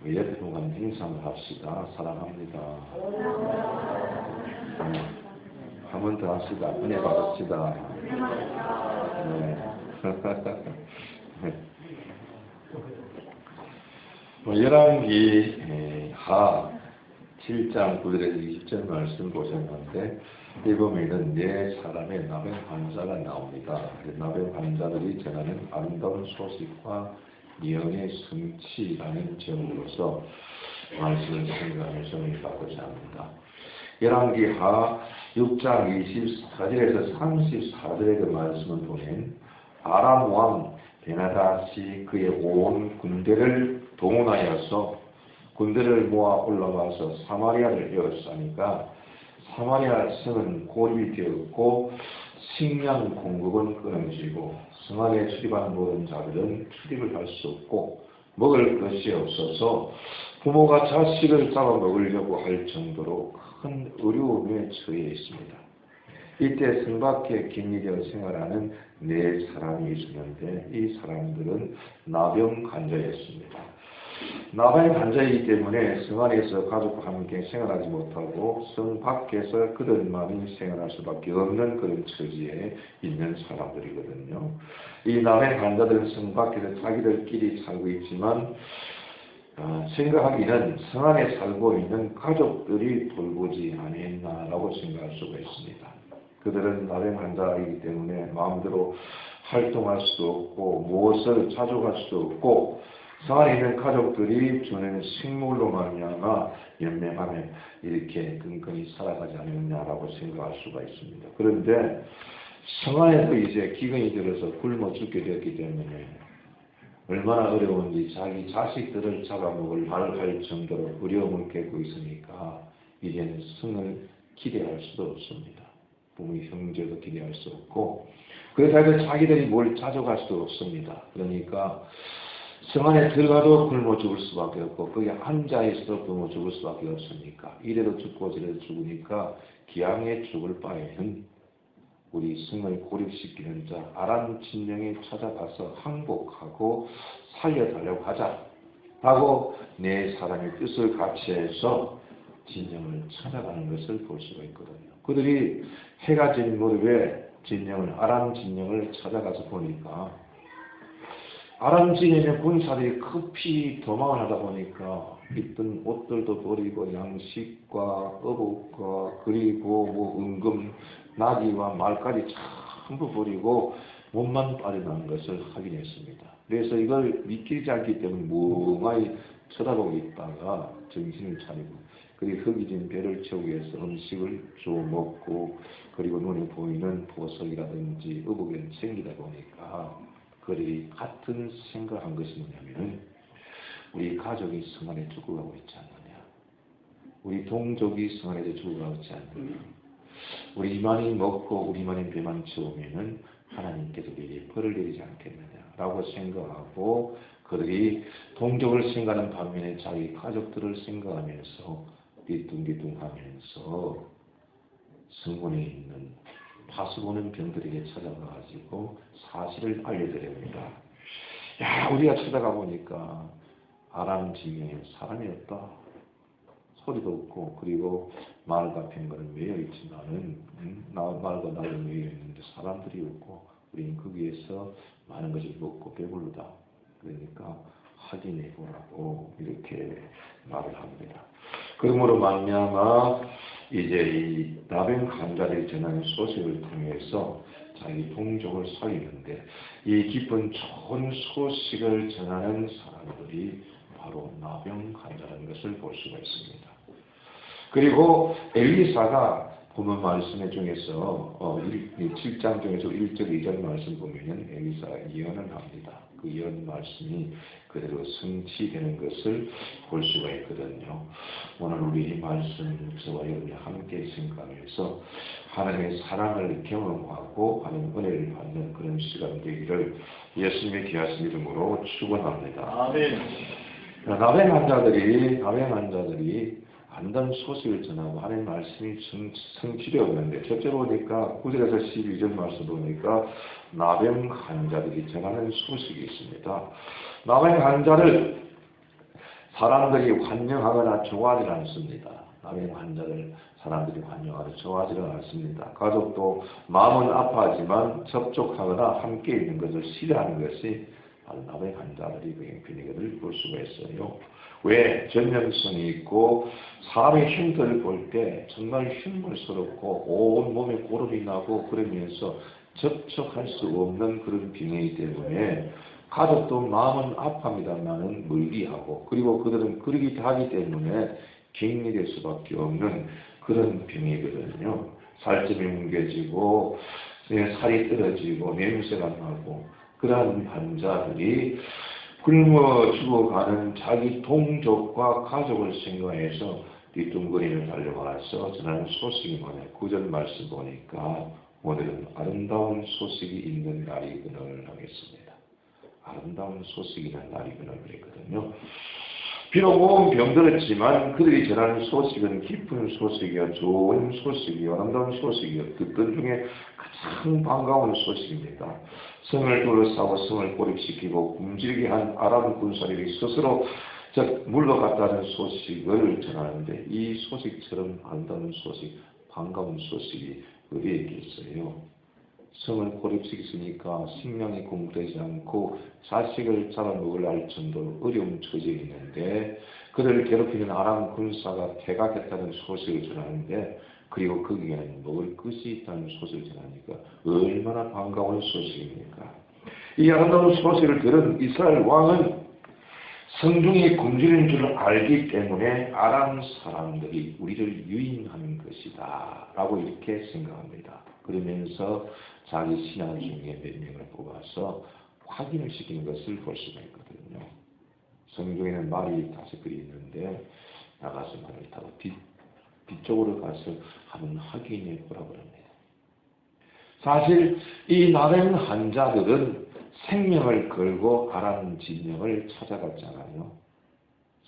예쁘한 행상을 합시다. 사랑합니다. 한 번 더 합시다. 은혜 받읍시다. 네. 열왕기 하 7장 9절에서 20절 말씀 보셨는데 이 보면은 네 사람의 나병 환자가 나옵니다. 나병 환자들이 전하는 아름다운 소식과 예언의 성취라는 제목으로서 말씀을 생각하면서 받고자 합니다. 열왕기 하 6장 24절에서 34절의 그 말씀을 보면 아람 왕 베나닷이 그의 온 군대를 동원하여서 군대를 모아 올라가서 사마리아를 에워싸니까 사마리아 성은 고립이 되었고 식량 공급은 끊어지고 성 안에 출입하는 모든 자들은 출입을 할 수 없고 먹을 것이 없어서 부모가 자식을 잡아먹으려고 할 정도로 큰 어려움에 처해 있습니다. 이때 성 밖에 격리되어 생활하는 네 사람이 있었는데 이 사람들은 나병 환자였습니다. 나병 환자이기 때문에 성 안에서 가족과 함께 생활하지 못하고 성 밖에서 그들만이 생활할 수밖에 없는 그런 처지에 있는 사람들이거든요. 이 나병 환자들은 성 밖에서 자기들끼리 살고 있지만 생각하기는 성 안에 살고 있는 가족들이 돌보지 않았나라고 생각할 수가 있습니다. 그들은 나병 환자이기 때문에 마음대로 활동할 수도 없고 무엇을 자족할 수도 없고 성 안에 있는 가족들이 주는 식물로 말미암아 연맹하며 이렇게 끈끈이 살아가지 않았냐라고 생각할 수가 있습니다. 그런데 성 안에도 이제 기근이 들어서 굶어 죽게 되었기 때문에 얼마나 어려운지 자기 자식들을 잡아먹을 할 정도로 어려움을 겪고 있으니까 이제는 성을 기대할 수도 없습니다. 부모 형제도 기대할 수 없고 그래서 해서 자기들이 뭘 자족할 수도 없습니다. 그러니까 성 안에 들어가도 굶어 죽을 수밖에 없고 거기 앉아있어도 굶어 죽을 수밖에 없으니까 이래도 죽고 저래도 죽으니까 기왕에 죽을 바에는 우리 성을 고립시키는 자 아람 진영에 찾아가서 항복하고 살려달라고 하자 하고 네 사람의 뜻을 같이해서 진영을 찾아가는 것을 볼 수가 있거든요. 그들이 해가 진 무렵에 아람 진영을 찾아가서 보니까 아람 진영의 군사들이 급히 도망을 하다 보니까 입던 옷들도 버리고 양식과 어복과 그리고 은금 나귀와 말까지 전부 버리고 몸만 빠져나온 것을 확인했습니다. 그래서 이걸 믿기지 않기 때문에 멍하니 쳐다보고 있다가 정신을 차리고 그리고 허기진 배를 채우기 위해서 음식을 주워 먹고 그리고 눈에 보이는 보석이라든지 어복을 챙기다 보니까 그들이 같은 생각한 것이 뭐냐면 우리 가족이 성 안에 죽어가고 있지 않느냐, 우리 동족이 성 안에 죽어가고 있지 않느냐, 우리만이 먹고 우리만이 배만 채우면은 하나님께서 우리에게 벌을 내리지 않겠느냐라고 생각하고 그들이 동족을 생각하는 반면에 자기 가족들을 생각하면서 뒤뚱뒤뚱하면서 성문에 있는 파수보는 병들에게 찾아가가지고 사실을 알려드립니다. 야, 우리가 찾아가 보니까 아람 진영에 사람이 없다. 소리도 없고 그리고 말과 뱅거는 매여 있지만은 말과 나는 매여 있는데 사람들이 없고 우리는 거기에서 많은 것을 먹고 배부르다. 그러니까 확인해 보라고 이렇게 말을 합니다. 그러므로 말미암아 이제 이 나병 환자들이 전하는 소식을 통해서 자기 동족을 살리는데 이 기쁜 좋은 소식을 전하는 사람들이 바로 나병 환자라는 것을 볼 수가 있습니다. 그리고 엘리사가 보면 말씀 중에서 7장 중에서 1절 2절 말씀 보면 엘리사가 예언을 합니다. 그 예언 말씀이 그대로 성취되는 것을 볼 수가 있거든요. 오늘 우리 말씀 저와 여러분이 함께 생각하면서 하나님의 사랑을 경험하고 하나님의 은혜를 받는 그런 시간 되기를 예수님의 귀하신 이름으로 축원합니다. 아멘. 나병 환자들이 안다는 소식을 전하고 하나님의 말씀이 성취되었는데 첫째 보니까 9절에서 12절 말씀 보니까 나병 환자들이 전하는 소식이 있습니다. 나병 환자를 사람들이 환영하거나 좋아하지 않습니다. 남의 환자를 사람들이 환영하거나 좋아하지는 않습니다. 가족도 마음은 아파하지만 접촉하거나 함께 있는 것을 싫어하는 것이 바로 남의 환자들이 병행편이것을 볼 수가 있어요. 왜? 전염성이 있고 사람의 흉터를 볼 때 정말 흉물스럽고 온 몸에 고름이 나고 그러면서 접촉할 수 없는 그런 병이기 때문에 가족도 마음은 아파합니다만은 멀리하고 그리고 그들은 그러기 하기 때문에 격리될 수밖에 없는 그런 병이거든요. 살점이 뭉개지고 살이 떨어지고 냄새가 나고 그러한 환자들이 굶어 죽어가는 자기 동족과 가족을 생각해서 뒤뚱거리며 달려와서 전하는 소식이 뭐냐. 구절 말씀 보니까 오늘은 아름다운 소식이 있는 날이구나 하겠습니다. 아름다운 소식이 있는 날이구나 그랬거든요. 비록 온 병들었지만 그들이 전하는 소식은 기쁜 소식이요, 좋은 소식이요, 아름다운 소식이요. 듣던 중에 가장 반가운 소식입니다. 성을 둘러싸고 성을 고립시키고 굶주리게 한 아람 군사들이 스스로 물러갔다는 소식을 전하는데 이 소식처럼 아름다운 소식, 반가운 소식이 어디에 있겠어요? 성을 고립시켰으니까 식량이 공급되지 않고 자식을 잡아먹으려 할 정도로 어려운 처지에 있는데 그들을 괴롭히는 아람 군사가 퇴각했다는 소식을 전하는데 그리고 거기에는 먹을 것이 있다는 소식을 전하니까 얼마나 반가운 소식입니까? 이 아름다운 소식을 들은 이스라엘 왕은 성중이 굶주리는 줄을 알기 때문에 아람 사람들이 우리를 유인하는 것이다 라고 이렇게 생각합니다. 그러면서 자기 신하 중에 몇 명을 뽑아서 확인을 시키는 것을 볼 수가 있거든요. 성중에는 말이 5글이 있는데 나가서 말을 타고 뒤쪽으로 가서 한번 확인해 보라고 합니다. 사실 이 나병 환자들은 생명을 걸고 아람 진영을 찾아갔잖아요.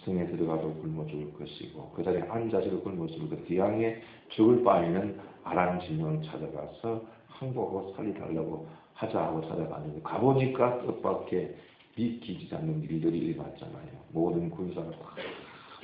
성에 들어가도 굶어 죽을 것이고 그 자리에 앉아서도 굶어 죽을 것, 뒤양에 죽을 바에는 아람 진영을 찾아가서 항복하고 살리달라고 하자고 찾아가는데 가보니까 뜻밖의 믿기지 않는 일들이 일어났잖아요. 모든 군사가 다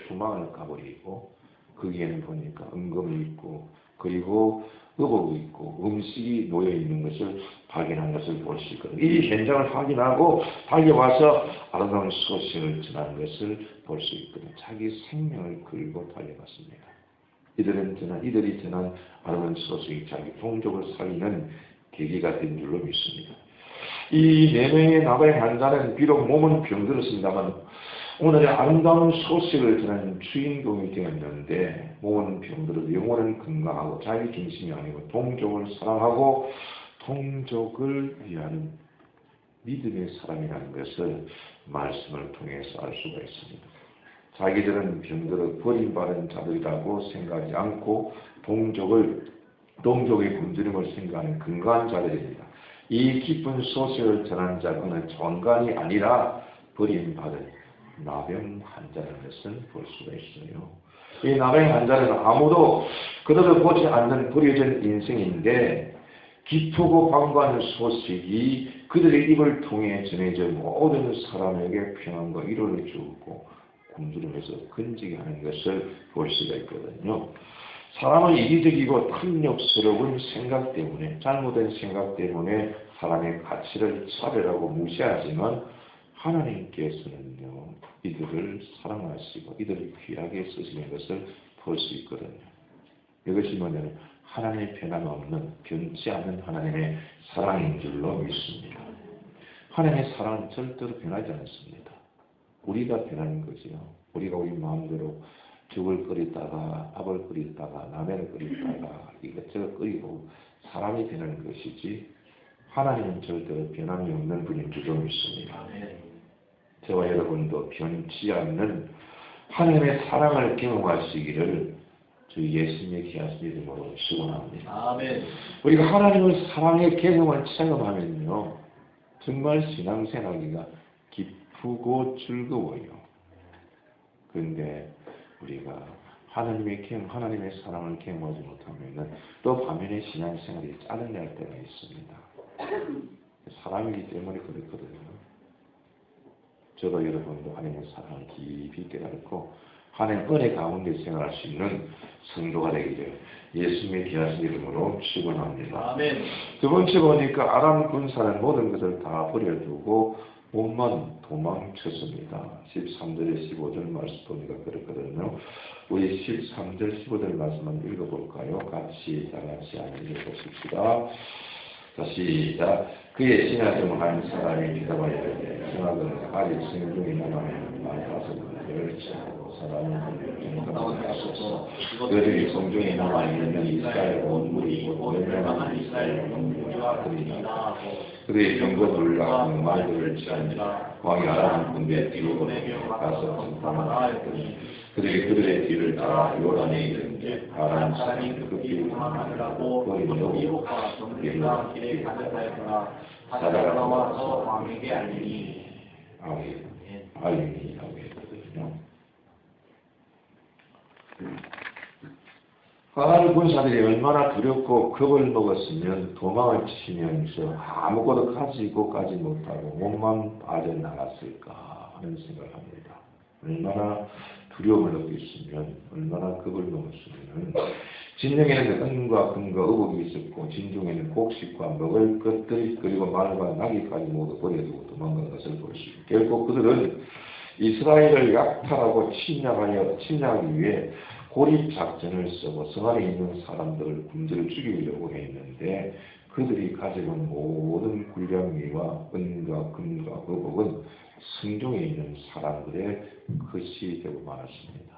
도망을 가버리고 거기에는 보니까 은검이 있고 그리고 의복이 있고 음식이 놓여있는 것을 발견한 것을 볼 수 있거든요. 이 현장을 확인하고 달려와서 아름다운 소식을 전하는 것을 볼 수 있거든요. 자기 생명을 걸고 달려갔습니다. 이들이 전한 아름다운 소식이 자기 동족을 살리는 계기가 된 줄로 믿습니다. 이 4명의 나병 환자는 비록 몸은 병들었습니다만 오늘의 아름다운 소식을 전하는 주인공이 되었는데 몸은 병들어도 영혼은 건강하고 자기 중심이 아니고 동족을 사랑하고 동족을 위하는 믿음의 사람이라는 것을 말씀을 통해서 알 수가 있습니다. 자기들은 병들어 버림받은 자들이라고 생각하지 않고 동족의 굶주림을 생각하는 건강한 자들입니다. 이 기쁜 소식을 전하는 자는 전관이 아니라 버림받은 나병 환자라는 것을 볼 수가 있어요. 이 나병 환자는 아무도 그들을 보지 않는 버려진 인생인데 기쁘고 반가운 소식이 그들의 입을 통해 전해져 모든 사람에게 평안과 위로를 주고 굶주림에서 건지게 하는 것을 볼 수가 있거든요. 사람은 이기적이고 탐욕스러운 생각 때문에 잘못된 생각 때문에 사람의 가치를 차별하고 무시하지만 하나님께서는요 이들을 사랑하시고 이들을 귀하게 쓰시는 것을 볼 수 있거든요. 이것이 뭐냐면 하나님의 변함없는 변치 않는 하나님의 사랑인 줄로 믿습니다. 하나님의 사랑은 절대로 변하지 않습니다. 우리가 변하는 거지요. 우리가 우리 마음대로 죽을 끓이다가 밥을 끓이다가 라면을 끓이다가 이것저것 끓이고 사람이 변하는 것이지 하나님은 절대로 변함이 없는 분인 줄로 믿습니다. 저와 여러분도 변치 않는 하나님의 사랑을 경험하시기를 주 예수님의 귀하신 이름으로 축원합니다. 우리가 하나님의 사랑의 경험을 체험하면요 정말 신앙생활이가 기쁘고 즐거워요. 그런데 우리가 하나님의 사랑을 경험하지 못하면 또 반면에 신앙생활이 짜증날 때가 있습니다. 사람이기 때문에 그렇거든요. 저도 여러분도 하나님의 사랑을 깊이 깨닫고 하나님의 은혜 가운데 생활할 수 있는 성도가 되기를 예수님의 귀하신 이름으로 축원합니다. 아멘. 두 번째 보니까 아람 군사는 모든 것을 다 버려두고 몸만 도망쳤습니다. 13절에 15절 말씀 보니까 그렇거든요. 우리 13절 15절 말씀만 읽어볼까요? 같이 다 같이 한번 읽어보십시다. 다시 시작. 그의 신하중 한 사람이 대답하여 이르되 성악은 아직 성중에 남아있는 다섯 열차고 사람은 경감하지 하소서. 그들이 성중에 남아있는 이스라엘 온 무리 곧 멸망한 이스라엘 온 무리와 그리라. 그들의 병거들과 말들을 치니라. 광야라는 군대 뒤로 보내며 가서 전파하라 했더니 그들의 뒤를 따라 요단에 이르는데 아람 사람이 급히 도망하느라고 이복과 정들과 길에 가득하였더라. 사자가 나와서 왕에게 알리니 알리니라고 했거든요. 아람 군사들이 얼마나 두렵고 겁을 먹었으면 도망을 치면서 아무것도 가지고 가지 못하고 몸만 빠져나갔을까 하는 생각을 합니다. 얼마나 두려움을 느꼈으면, 얼마나 겁을 먹었으면, 진영에는 은과 금과 의복이 있었고 진중에는 곡식과 먹을 것들 그리고 말과 나귀까지 모두 버려두고 도망간 것을 볼 수 있고, 결국 그들은 이스라엘을 약탈하고 침략하기 위해 고립 작전을 쓰고 성 안에 있는 사람들을 굶주려 죽이려고 했는데, 그들이 가지고 온 모든 군량미와 은과 금과 의복은 성중에 있는 사람들의 것이 되고 말았습니다.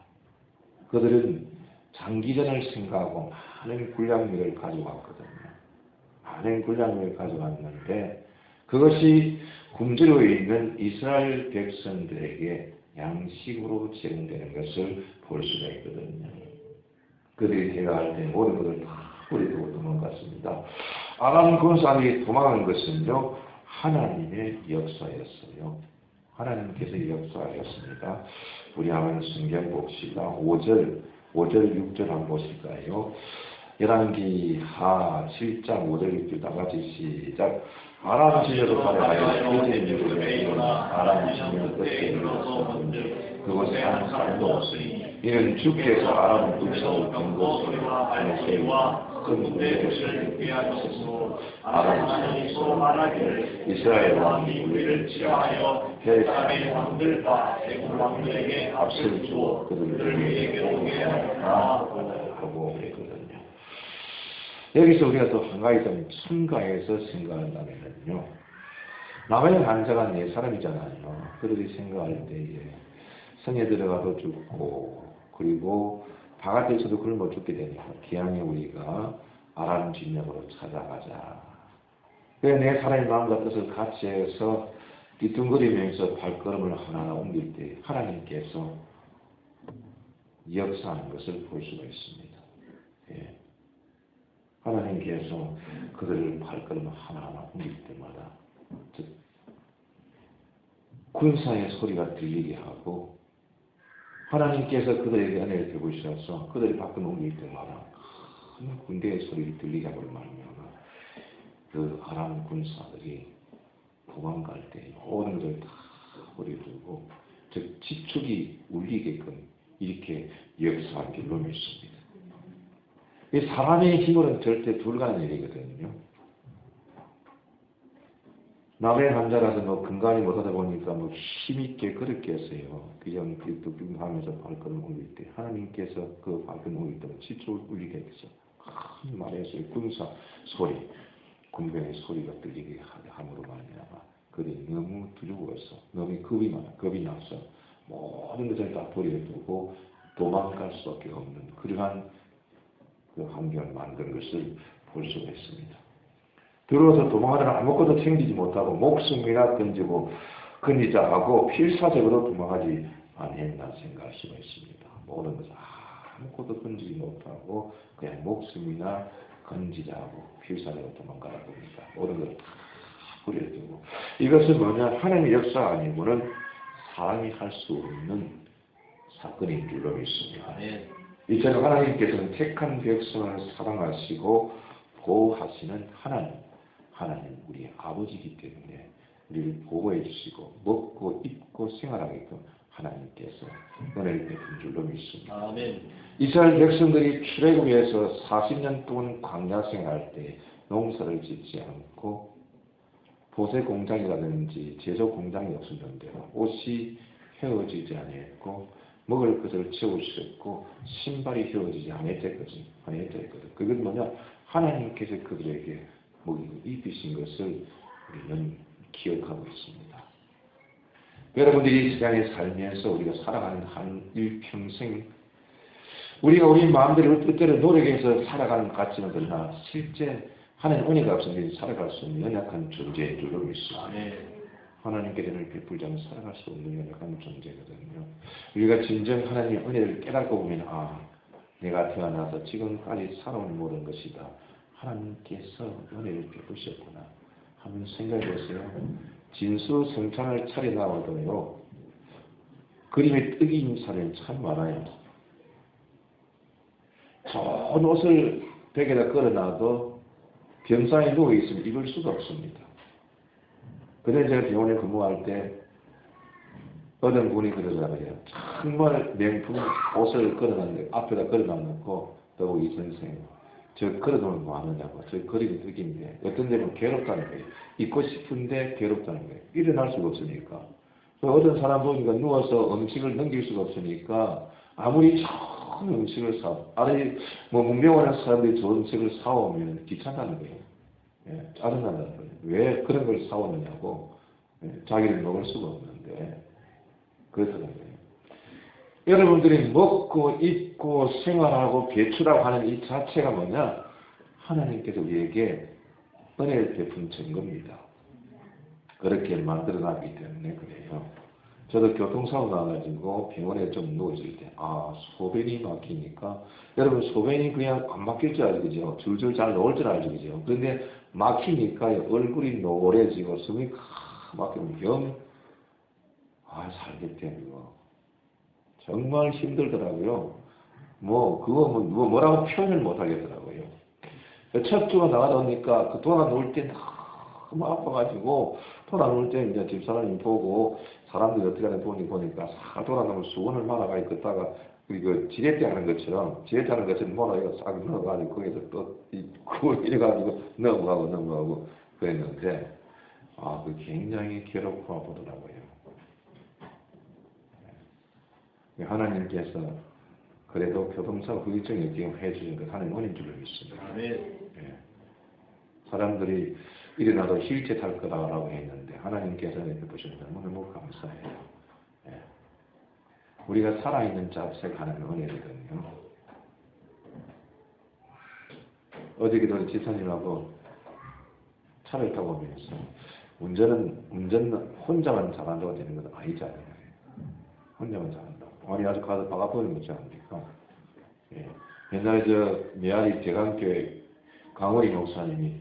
그들은 장기전을 생각하고 많은 군량미를 가져왔거든요. 많은 군량미를 가져왔는데 그것이 굶주려 있는 이스라엘 백성들에게 양식으로 제공되는 것을 볼 수가 있거든요. 그들이 대가할 때 모든 것을 다 버리고 도망갔습니다. 아람 군사들이 도망한 것은요, 하나님의 역사였어요. 하나님께서 역사하였습니다. 우리 한번 성경 봅시다. 5절, 6절 한번 보실까요? 열왕기 하 7장 5절 6절 다 같이 시작. 아람 지녀로 가려하여 이제 무릎에 일어나 아람 지녀 끝에 일어서 그곳에 한 사람도 없으니 이는 주께서 아람 군사를 경고 소리와 발소리와 큰 군대를 피하셨으므로 아람 사람이 서로 말하기를 이스라엘 왕이 우리를 치하여 헬람의 왕들과 세군 왕들에게 앞을 주어 그들을 우리에게 오게 하라 하고 그랬거든요. 여기서 우리가 또 한 가지 좀 첨가해서 생각한다면요, 남의 환자가 네 사람이잖아요. 그들이 생각할 때에 성에 들어가도 죽고, 그리고 바깥에서도 그걸 못 죽게 되니까 기왕에 우리가 아람 진영으로 찾아가자. 그래 내 사람의 마음과 뜻을 같이 해서 뒤뚱거리면서 발걸음을 하나하나 옮길 때 하나님께서 역사하는 것을 볼 수가 있습니다. 예. 하나님께서 그들을 발걸음 하나하나 옮길 때마다 군사의 소리가 들리게 하고, 하나님께서 그들에게 은혜를 베푸셔서 그들이 발걸음 옮길 때마다 큰 군대의 소리를 들리게 하고 말미암아 그 아람 군사들이 도망갈 때 모든 것을 다 버려두고 즉 지축이 울리게끔 이렇게 역사한 줄로 믿습니다. 이 사람의 힘으로는 절대 불가능한 일이거든요. 남의 환자라서 근간이 못하다 보니까 힘있게 걸었겠어요. 그냥 하면서 발걸음 올릴 때 하나님께서 그 발걸음 올릴 때 지축을 울리게 해서 큰 말의 소리, 군사 소리, 군병의 소리가 들리게 함으로 말미암아 그들이 너무 두려워서, 너무 겁이 나서 모든 것을 다 버려두고 도망갈 수밖에 없는 그러한 그 환경을 만든 것을 볼 수가 있습니다. 들어와서 도망하다가 아무것도 챙기지 못하고 목숨이나 건지자 하고 필사적으로 도망하지 않았나 생각할 수가 있습니다. 모든 것을 아무것도 건지지 못하고 그냥 목숨이나 건지자 하고 필사적으로 도망가라고 합니다. 모든 것을 다 버려두고, 이것은 뭐냐, 하나님의 역사 아니고는 사람이 할 수 없는 사건인 줄로 믿습니다. 이처럼 하나님께서는 택한 백성을 사랑하시고 보호하시는 하나님 우리의 아버지이기 때문에 우리를 보호해 주시고 먹고 입고 생활하게끔 하나님께서 은혜를 베푼 줄로 믿습니다. 아멘. 이스라엘 백성들이 출애굽에서 40년 동안 광야 생활할 때 농사를 짓지 않고 보세 공장이라든지 제조 공장이 없었는데 옷이 헤어지지 않았고 먹을 것을 채울 수 없고 신발이 헤어지지 않았거든. 그건 뭐냐? 하나님께서 그들에게 먹이고 입히신 것을 우리는 기억하고 있습니다. 여러분들이 이 세상에 살면서 우리가 살아가는 한 일평생 우리가 우리 마음대로 뜻대로 노력해서 살아가는 것 같지는 그러나 실제 하나님 은혜가 없으면 살아갈 수 없는 연약한 존재인 줄로 믿습니다. 하나님께 은혜를 베풀지 않으면 살아갈 수 없는 연약한 존재거든요. 우리가 진정 하나님의 은혜를 깨닫고 보면 내가 태어나서 지금까지 살아온 모든 것이다. 하나님께서 은혜를 베푸셨구나 하면 생각해 보세요. 진수성찬을 차려나와도요. 그림에 떡인 사람이 참 많아요. 좋은 옷을 벽에다 걸어놔도 병상에 누워있으면 입을 수가 없습니다. 그때 제가 병원에 근무할 때 어떤 분이 그러더라고요. 정말 명품 옷을 걸어놨는데 앞에다 걸어놔놓고 또 이 선생님 저 걸어놓으면 뭐 하느냐고. 저 그림이 떡인데 어떤 데는 괴롭다는 거예요. 입고 싶은데 괴롭다는 거예요. 일어날 수가 없으니까. 어떤 사람 보니까 누워서 음식을 넘길 수가 없으니까 아무리 좋은 음식을 아니 문명하는 사람들이 좋은 음식을 사오면 귀찮다는 거예요. 짜증난다는 거예요. 왜 그런 걸 사오느냐고. 자기는 먹을 수가 없는데 그렇다는 거예요. 여러분들이 먹고 입고 생활하고 배출하고 하는 이 자체가 뭐냐? 하나님께서 우리에게 은혜를 베푼 증거입니다. 그렇게 만들어놨기 때문에 그래요. 저도 교통사고 나가지고 병원에 좀 누워있을 때 소변이 막히니까 여러분 소변이 그냥 안 막힐 줄 알죠. 그죠? 줄줄 잘 나올 줄 알죠. 그죠? 그런데 막히니까 얼굴이 노래지고 숨이 막히면 살겠대 이거. 정말 힘들더라고요. 뭐라고 표현을 못 하겠더라고요. 첫 주가 나가다 돌아 놓을 때 너무 아파가지고 돌아 놓을 때 이제 집사람이 보고 사람들이 어떻게 하는지 보니까 돌아 놓으면 수건을 말아가 있다가 그 지렛대 하는 것처럼 뭐라 싹 넣어가지고 거기서 또 이래가지고 넘어가고 그랬는데 그 굉장히 괴롭고 아프더라고요. 하나님께서 그래도 교통사고 후유증을 경험해 주신 것 하나님 은혜인 줄로 믿습니다. 사람들이 일어나도 휠체어 탈 거라고 했는데 하나님께서 이렇게 보시면 너무 감사해요. 우리가 살아있는 자체가 하나님의 은혜거든요. 어저께도 지사님하고 차를 타고 오면서 운전 혼자만 잘한다고 되는 건 아니잖아요. 혼자만 잘한다. 아니 아주 가서 바가버리면 어찌 합니까? 옛날에 메아리 대강교회 강호리 목사님이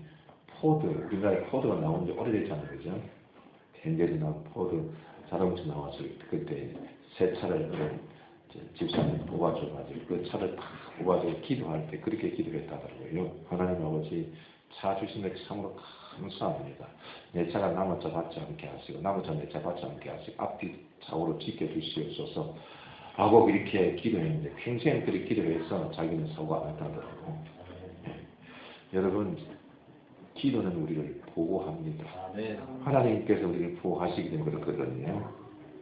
우리나라에 포드가 나온 지 오래됐잖아요. 그죠? 현재도 나온 포드 자동차 나왔을 그때 새 차를 집사님이 뽑아줘가지고 그 차를 딱 뽑아주고 기도할 때 그렇게 기도했다더라고요. 하나님 아버지 차 주신 것 참으로 감사합니다. 내 차가 남의 차 받지 않게 하시고 남의 차 내 차 받지 않게 하시고 앞뒤 좌우로 지켜주시옵소서 하고 이렇게 기도했는데 평생 그렇게 기도해서 자기는 사고 안 했다더라고요. 여러분 기도는 우리를 보호합니다. 하나님께서 우리를 보호하시기 때문에 그렇거든요.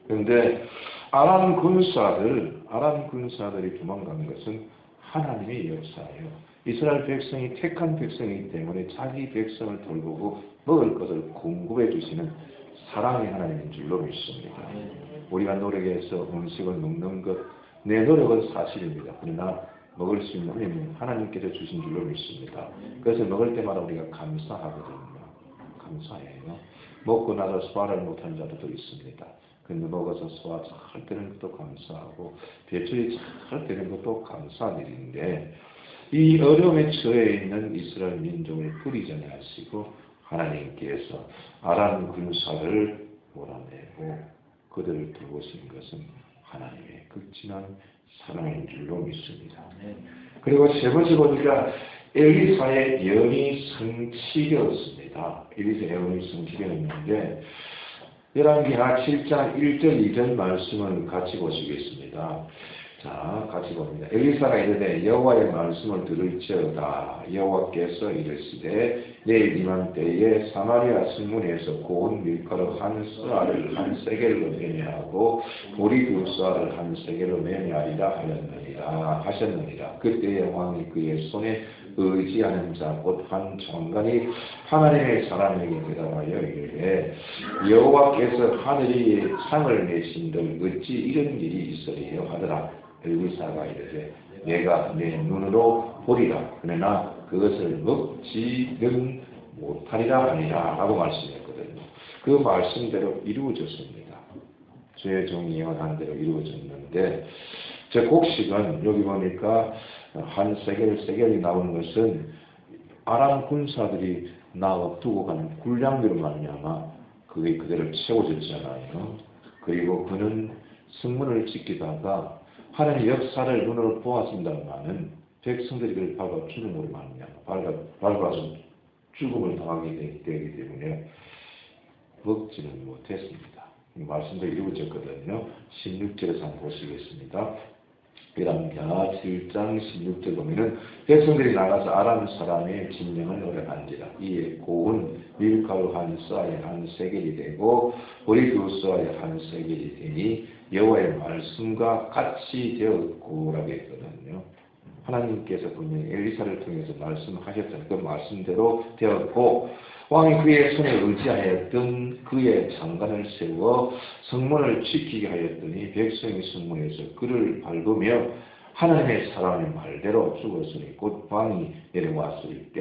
그런데 아람 군사들이 도망간 것은 하나님의 역사예요. 이스라엘 백성이 택한 백성이기 때문에 자기 백성을 돌보고 먹을 것을 공급해 주시는 사랑의 하나님인 줄로 믿습니다. 우리가 노력해서 음식을 먹는 것, 내 노력은 사실입니다. 그러나 먹을 수 있는 은혜는 하나님께서 주신 줄로 믿습니다. 그래서 먹을 때마다 우리가 감사하거든요. 감사해요. 먹고 나서 소화를 못한 자들도 있습니다. 근데 먹어서 소화 잘 되는 것도 감사하고 배출이 잘 되는 것도 감사한 일인데 이 어려움에 처해 있는 이스라엘 민족을 뿌리지 않으시고 하나님께서 아람 군사를 몰아내고 그들을 돌보신 것은 하나님의 극진한 사랑인 줄로 믿습니다. 그리고 세 번째 보니까 엘리사의 예언이 성취되었습니다. 엘리사의 예언이 성취되었는데 열왕기하 7장 1절 2절 말씀을 같이 보시겠습니다. 자, 같이 봅니다. 엘리사가 이르되 여호와의 말씀을 들을지어다. 여호와께서 이르시되 내일 이맘때에 사마리아 성문에서 고운 밀가루 한 쏘알을 한 세겔로 매매하고 보리 두 쏘알을 한 세겔로 매매하리라 하셨느니라. 그때 왕이 그의 손에 의지하는 자 곧 한 장관이 하나님의 사람에게 대답하여 이르되 여호와께서 하늘이 상을 내신들 어찌 이런 일이 있으리요 하더라. 엘리사가 이르되 내가 내 눈으로 보리라 그러나 그것을 먹지는 못하리라 하니라 라고 말씀했거든요. 그 말씀대로 이루어졌습니다. 주의 종이 예언한 대로 이루어졌는데 제 곡식은 여기 보니까 한 세겔이 나오는 것은 아람 군사들이 두고 가는 군량으로 말미암아 그게 그대로 채워졌잖아요. 그리고 그는 성문을 지키다가 하나님의 역사를 눈으로 보았습니다만은 백성들이 그를 밟아 죽음으로 말미암아 밟아서 죽음을 당하게 되기 때문에 먹지는 못했습니다. 이 말씀도 이루어졌거든요. 16절에서 한번 보시겠습니다. 열왕기하 7장 16절 보면은 백성들이 나가서 아람 사람의 진영을 노래한지라. 이에 고운 밀가루 한 쏘알에 한 세겔이 되고 보리 두 쏘알에 한 세겔이 되니 여호와의 말씀과 같이 되었고라고 했거든요. 하나님께서 분명히 엘리사를 통해서 말씀하셨던 그 말씀대로 되었고 왕이 그의 손에 의지하였던 그의 장관을 세워 성문을 지키게 하였더니 백성의 성문에서 그를 밟으며 하나님의 사람의 말대로 죽었으니 곧 왕이 내려왔을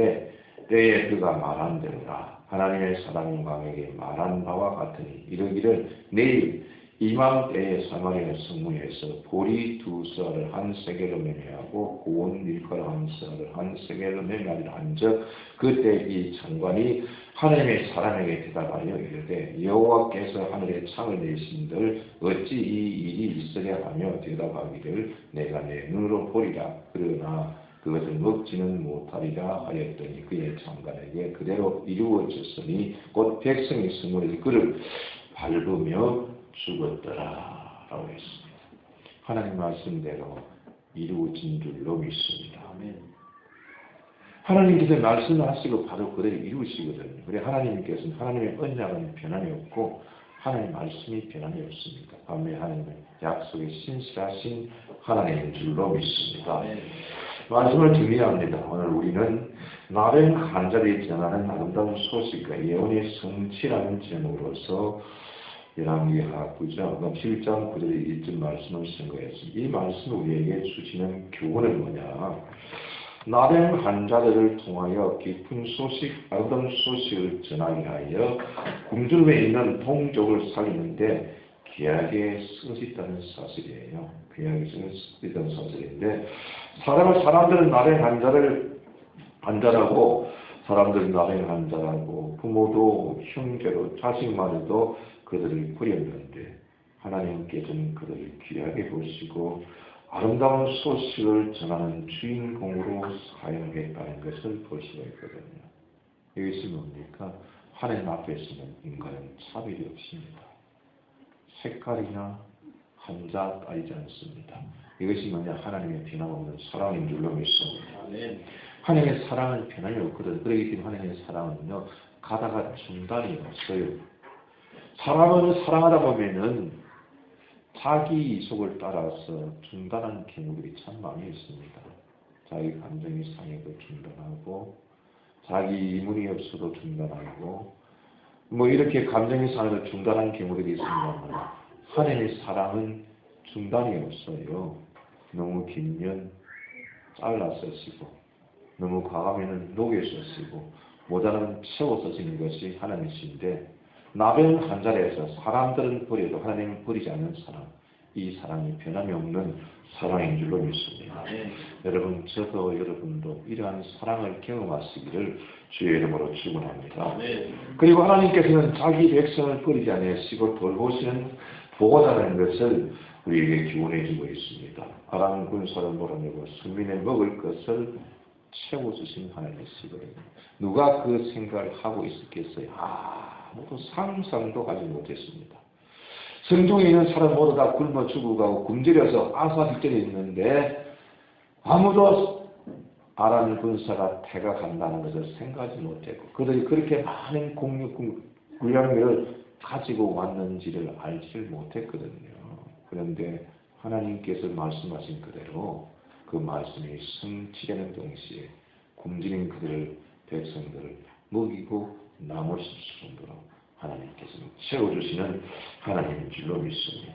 때에 그가 말한 대로라. 하나님의 사람이 왕에게 말한 바와 같으니 이르기를 내일 이맘때에 사마리아 성문에서 보리 두 쏘알을 한 세겔로 매매하고 고운 밀가루 한 쏘알을 한 세겔로 매매하리라 한즉 그때 이 장관이 하나님의 사람에게 대답하여 이르되 여호와께서 하늘에 창을 내신들 어찌 이 일이 있으랴 하며 대답하기를 내가 내 눈으로 보리라 그러나 그것을 먹지는 못하리라 하였더니 그의 장관에게 그대로 이루어졌으니 곧 백성의 성문에서 그를 밟으며 죽었더라 라고 했습니다. 하나님 말씀대로 이루어진 줄로 믿습니다. 아멘. 하나님께서 말씀하시고 바로 그대로 이루시거든요. 그래 하나님께서는 하나님의 언약은 변함이 없고 하나님의 말씀이 변함이 없습니다. 반면에 하나님의 약속에 신실하신 하나님인 줄로 믿습니다. 아멘. 말씀을 정리합니다. 오늘 우리는 나병 환자들이 전하는 아름다운 소식과 예언의 성취라는 제목으로서 열왕기하 9장 7장 9절의 1절 말씀을 선거했습니다. 이 말씀이 우리에게 주시는 교훈은 뭐냐? 나병 환자들을 통하여 깊은 소식, 아름다운 소식을 전하게 하여 궁중에 있는 동족을 살리는데 귀하게 쓰셨다는 사실이에요. 귀하게 쓰셨다는 사실인데 사람들은 나병 환자라고 사람들은 나병 환자라고 부모도 형제도 자식만해도 그들을 버렸는데 하나님께서는 그들을 귀하게 보시고 아름다운 소식을 전하는 주인공으로 사용했다는 것을 볼 수가 있거든요. 이것이 뭡니까? 하나님 앞에서는 인간은 차별이 없습니다. 색깔이나 한자 따지지 않습니다. 이것이 뭐냐? 하나님의 변함없는 사랑인 줄로 믿습니다. 하나님의 사랑은 변함이 없거든요. 그렇기 때문에 하나님의 사랑은요 가다가 중단이 없어요. 사람을 사랑하다 보면은 자기 이속을 따라서 중단하는 경우들이 참 많이 있습니다. 자기 감정이 상해도 중단하고 자기 이문이 없어도 중단하고 이렇게 감정이 상해도 중단하는 경우들이 있습니다만 하나님의 사랑은 중단이 없어요. 너무 길면 잘라서 쓰고 너무 과하면 녹여서 쓰고 모자라면 채워서 쓰는 것이 하나님이신데 나병 환자에서 사람들은 버려도 하나님은 버리지 않는 사랑, 이 사랑이 변함이 없는 사랑인 줄로 믿습니다. 여러분, 저도 여러분도 이러한 사랑을 경험하시기를 주의 이름으로 축원합니다. 그리고 하나님께서는 자기 백성을 버리지 않으시고 돌보시는 보호자라는 것을 우리에게 교훈해 주고 있습니다. 아람 군사를 몰아내고 수민의 먹을 것을 채워주신 하나님이시거든요. 누가 그 생각을 하고 있었겠어요? 아무도 상상도 하지 못했습니다. 성중에 있는 사람 모두 다 굶어 죽어가고 굶주려서 아사일전에 있는데 아무도 아람 군사가 퇴각한다는 것을 생각하지 못했고 그들이 그렇게 많은 군량들을 가지고 왔는지를 알지를 못했거든요. 그런데 하나님께서 말씀하신 그대로 그 말씀이 성취되는 동시에 굶주린 그들을 백성들을 먹이고 남을 수 정도로 하나님께서는 채워주시는 하나님인 줄로 믿습니다.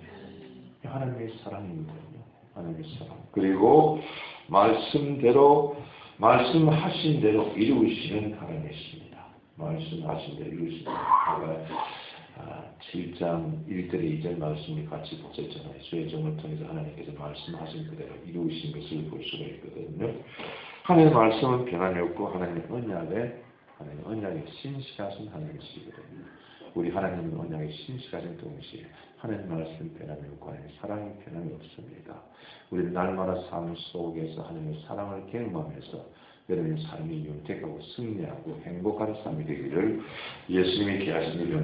하나님의 사랑이거든요. 하나님의 사랑. 그리고 말씀하신 대로 이루시는 하나님이십니다. 말씀하신 대로 이루시는 하나님. 7장 1절에 2절 말씀이 같이 붙었잖아요. 수혜정을 통해서 하나님께서 말씀하신 그대로 이루신 것을 볼 수가 있거든요. 하나님의 말씀은 변함이 없고 하나님의 언약에 신실하신 하나님이시거든요. 우리 하나님은 언약에 신실하신 동시에 하나님 말씀 변함이 없고 하나님의 사랑이 변함이 없습니다. 우리는 날마다 삶 속에서 하나님의 사랑을 경험하면서 여러분의 삶이 윤택하고 승리하고 행복한 삶이 되기를 예수님이 기하신 일로